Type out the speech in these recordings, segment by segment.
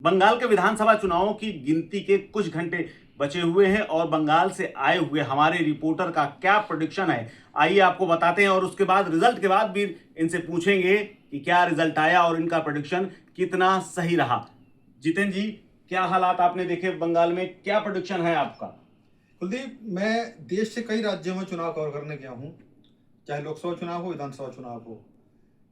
बंगाल के विधानसभा चुनावों की गिनती के कुछ घंटे बचे हुए हैं और बंगाल से आए हुए हमारे रिपोर्टर का क्या प्रेडिक्शन है, आइए आपको बताते हैं। और उसके बाद रिजल्ट के बाद भी इनसे पूछेंगे कि क्या रिजल्ट आया और इनका प्रेडिक्शन कितना सही रहा। जितेंद्र जी, क्या हालात आपने देखे बंगाल में, क्या प्रेडिक्शन है आपका? कुलदीप, मैं देश से कई राज्यों में चुनाव कवर करने गया हूँ, चाहे लोकसभा चुनाव हो, विधानसभा चुनाव हो।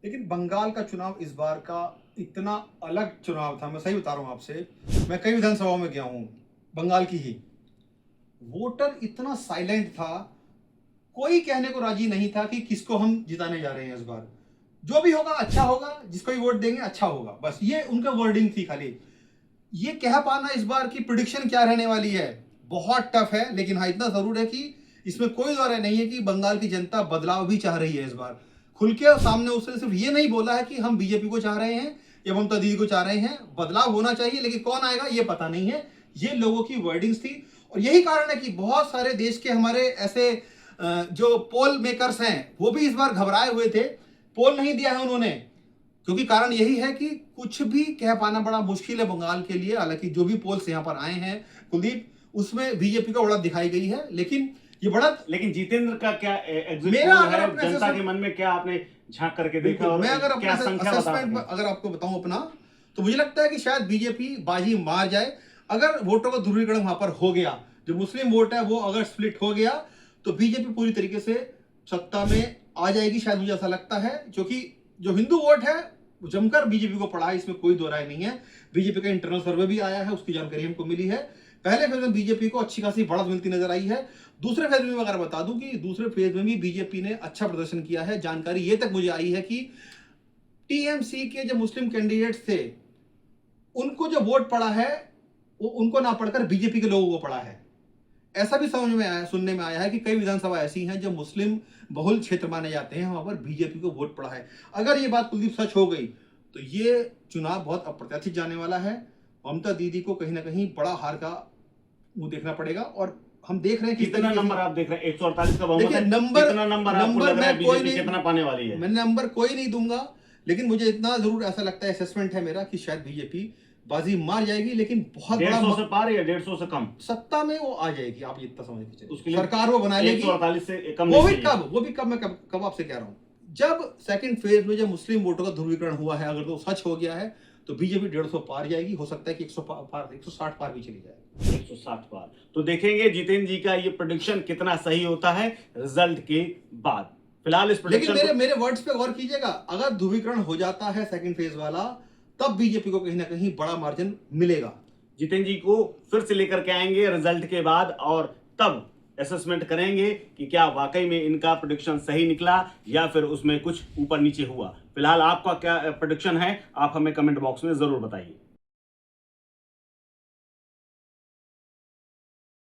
लेकिन बंगाल का चुनाव इस बार का इतना अलग चुनाव था, मैं सही बता रहा हूँ आपसे। मैं कई विधानसभाओं में गया हूँ, बंगाल की ही। वोटर इतना साइलेंट था, कोई कहने को राजी नहीं था कि किसको हम जिताने जा रहे हैं इस बार। जो भी होगा अच्छा होगा, जिसको भी वोट देंगे अच्छा होगा, बस ये उनका वर्डिंग थी खाली। ये कह पाना इस बार की प्रिडिक्शन क्या रहने वाली है बहुत टफ है। लेकिन हाँ, इतना जरूर है कि इसमें कोई दो राय नहीं है कि बंगाल की जनता बदलाव भी चाह रही है इस बार। खुल के सामने उसने सिर्फ ये नहीं बोला है कि हम बीजेपी को चाह रहे हैं या ममता दीदी को चाह रहे हैं। बदलाव होना चाहिए, लेकिन कौन आएगा ये पता नहीं है। ये लोगों की वर्डिंग्स थी और यही कारण है कि बहुत सारे देश के हमारे ऐसे जो पोल मेकर्स हैं वो भी इस बार घबराए हुए थे। पोल नहीं दिया है उन्होंने, क्योंकि कारण यही है कि कुछ भी कह पाना बड़ा मुश्किल है बंगाल के लिए। हालांकि जो भी पोल्स यहाँ पर आए हैं कुलदीप, उसमें बीजेपी का बढ़त दिखाई गई है, लेकिन ये बढ़त। लेकिन जितेंद्र का क्या एग्जिट मेरा पोल अगर है, अपने जनता के मन में क्या आपने झांक करके देखा और मैं अगर क्या अपने संख्या बता असेसमेंट सकें? अगर आपको बताऊं अपना, तो मुझे लगता है कि शायद बीजेपी बाजी मार जाए। अगर वोटों का ध्रुवीकरण वहां पर हो गया, जो मुस्लिम वोट है वो अगर स्प्लिट हो गया, तो बीजेपी पूरी तरीके से सत्ता में आ जाएगी, शायद मुझे ऐसा लगता है। क्योंकि जो हिंदू वोट है वो जमकर बीजेपी को पड़ा है, इसमें कोई दो राय नहीं है। बीजेपी का इंटरनल सर्वे भी आया है, उसकी जानकारी हमको मिली है। पहले फेज में बीजेपी को अच्छी खासी बढ़त मिलती नजर आई है। दूसरे फेज में अगर बता दूं कि दूसरे फेज में भी बीजेपी ने अच्छा प्रदर्शन किया है। जानकारी ये तक मुझे आई है कि टीएमसी के जो मुस्लिम कैंडिडेट्स थे उनको जो वोट पड़ा है वो उनको ना पढ़कर बीजेपी के लोगों को पड़ा है। ऐसा भी समझ में आया, सुनने में आया है कि कई विधानसभा ऐसी हैं जो मुस्लिम बहुल क्षेत्र माने जाते हैं, वहां पर बीजेपी को वोट पड़ा है। अगर ये बात कुलदीप सच हो गई तो ये चुनाव बहुत अप्रत्याशित जाने वाला है। ममता दीदी को कहीं ना कहीं बड़ा हार का मुंह देखना पड़ेगा। और हम देख रहे हैं कितना नंबर आप देख रहे हैं? 148 का बहुमत देखिए, है। नंबर कितना नंबर आपको लग रहा है बीजेपी कितना पाने वाली है? मैं नंबर कोई नहीं दूंगा, लेकिन मुझे इतना जरूर ऐसा लगता है, असेसमेंट है मेरा, कि शायद बीजेपी बाजी मार जाएगी। लेकिन बहुत बड़ा 150 से पार या 150 से कम सत्ता में वो आ जाएगी, आप इतना समझ के चलिए। उसके लिए सरकार वो बना लेगी। 148 से कम वो नहीं भी चाहिए। कब, वो भी कब, मैं कब आपसे कह रहा हूं, जब सेकंड फेज में जब मुस्लिम वोटों का ध्रुवीकरण हुआ है, अगर तो सच हो गया है तो बीजेपी 150 पार जाएगी। हो सकता है कि 160 पार भी चली जाए। 160 पार। तो देखेंगे जितेंद्र जी का ये प्रेडिक्शन कितना सही होता है रिजल्ट के बाद। फिलहाल इस लेकिन प्रेडिक्शन मेरे वर्ड्स पे गौर कीजिएगा, अगर ध्रुवीकरण हो जाता है सेकंड फेज वाला, तब बीजेपी को कहीं ना कहीं बड़ा मार्जिन मिलेगा। जितेंद्र जी को फिर से लेकर के आएंगे रिजल्ट के बाद और तब असेसमेंट करेंगे कि क्या वाकई में इनका प्रेडिक्शन सही निकला या फिर उसमें कुछ ऊपर नीचे हुआ। फिलहाल आपका क्या प्रेडिक्शन है, आप हमें कमेंट बॉक्स में जरूर बताइए।